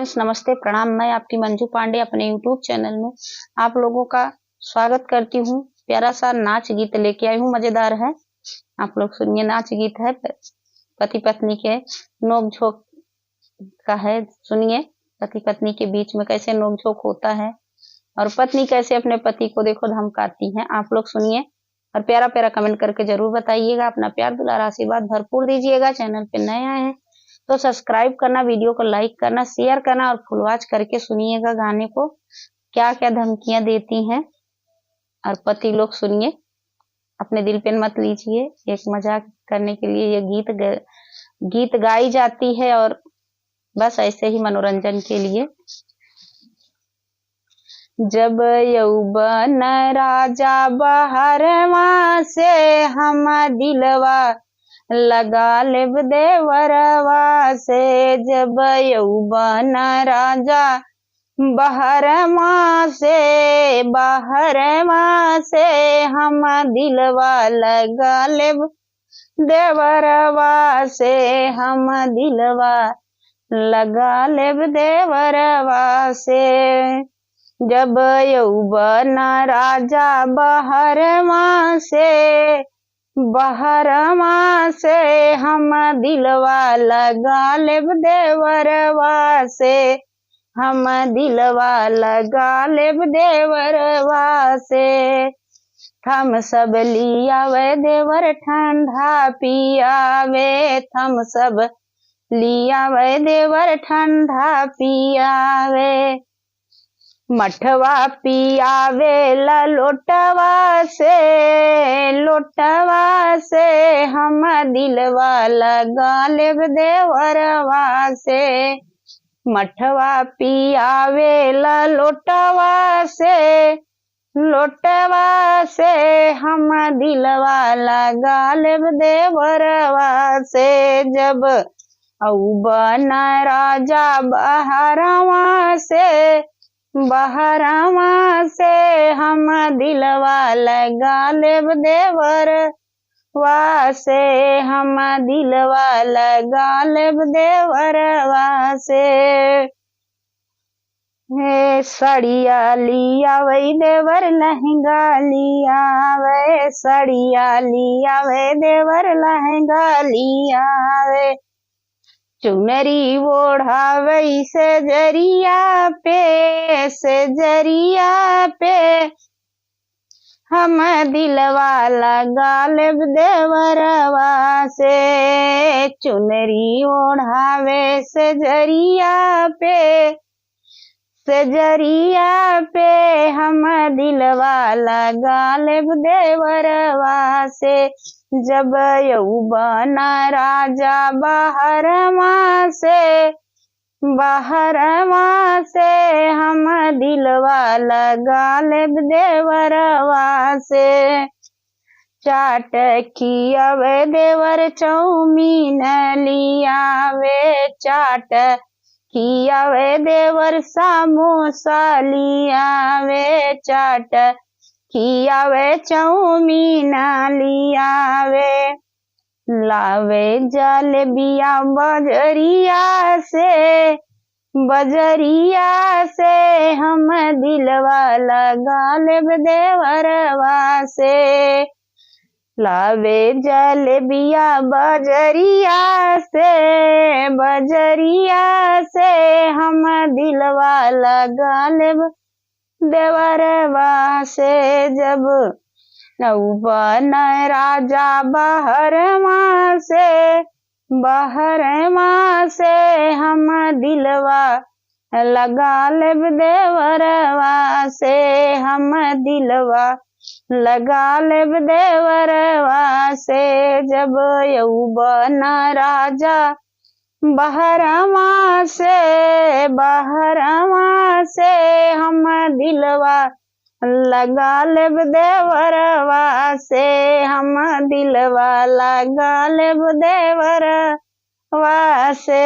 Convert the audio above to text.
Friends, नमस्ते प्रणाम। मैं आपकी मंजू पांडे अपने यूट्यूब चैनल में आप लोगों का स्वागत करती हूँ। प्यारा सा नाच गीत लेके आई हूँ, मजेदार है। आप लोग सुनिए। नाच गीत है, पति पत्नी के नोक झोंक का है। सुनिए, पति पत्नी के बीच में कैसे नोक झोंक होता है और पत्नी कैसे अपने पति को देखो धमकाती है। आप लोग सुनिए और प्यारा प्यारा कमेंट करके जरूर बताइएगा। अपना प्यार दुलार आशीर्वाद भरपूर दीजिएगा। चैनल पे नए आए हैं तो सब्सक्राइब करना, वीडियो को लाइक करना, शेयर करना और फुल वॉच करके सुनिएगा गाने को। क्या क्या धमकियां देती हैं। और पति लोग सुनिए, अपने दिल पे मत लीजिए। एक मजाक करने के लिए ये गीत गाई जाती है और बस ऐसे ही मनोरंजन के लिए। जब यौवन राजा बहरवा से हम दिलवा लगा लेब देवरवा से। जब यौवन राजा बहरवा से हम दिलवा लगा लेब देवरवा से। हम दिलवा लगा लेब देवरवा से। जब यौवन राजा बहरवा से हम दिलवा लगा लेब देवरवा से। हम दिलवा लगा लेब देवरवा से। थम सब लियावे देवर ठंडा पियावे। थम सब लियावे देवर ठंडा पियावे। मठवा पियावे ला लोटवा से हम दिलवा लगा लेब देवरवा से। मठवा पियावे ला लोटवा से हम दिलवा लगा लेब देवरवा से। जब यौवन राजा बहरवा से हम दिलवा लगा लेब देवरवा से। हम दिलवा लगा लेब देवरवा से। हे सड़िया लियावे देवर लहंगा लियावे। सड़िया लियावे देवर लहंगा लियावे। चुनरी ओढ़ावे से जरिया पे हम दिलवा लगा लेब देवरवा से। चुनरी ओढ़ावे से जरिया पे हम दिलवा लगा लेब देवरवा से। जब यौवन राजा बहरवा से हम दिलवा लगा लेब देवरवा से। चाट खियावे देवर चौमीन लियावे। चाट खियावे देवर समोसा लियावे। चाट खियावे चौमीन लियावे। लावे जलेबिया बजरिया से हम दिलवा लगा लेब देवरवा से। लावे जलेबिया बजरिया से हम दिलवा लगा लेब देवरवा से। जब यौवन राजा बहरवा से हम दिलवा लगा लेब देवरवा से। हम दिलवा लगा लेब देवरवा से। जब यौवन राजा बहरवा से हम दिलवा लगा लेब देवरवा से। हम दिलवा लगा लेब देवरवा से।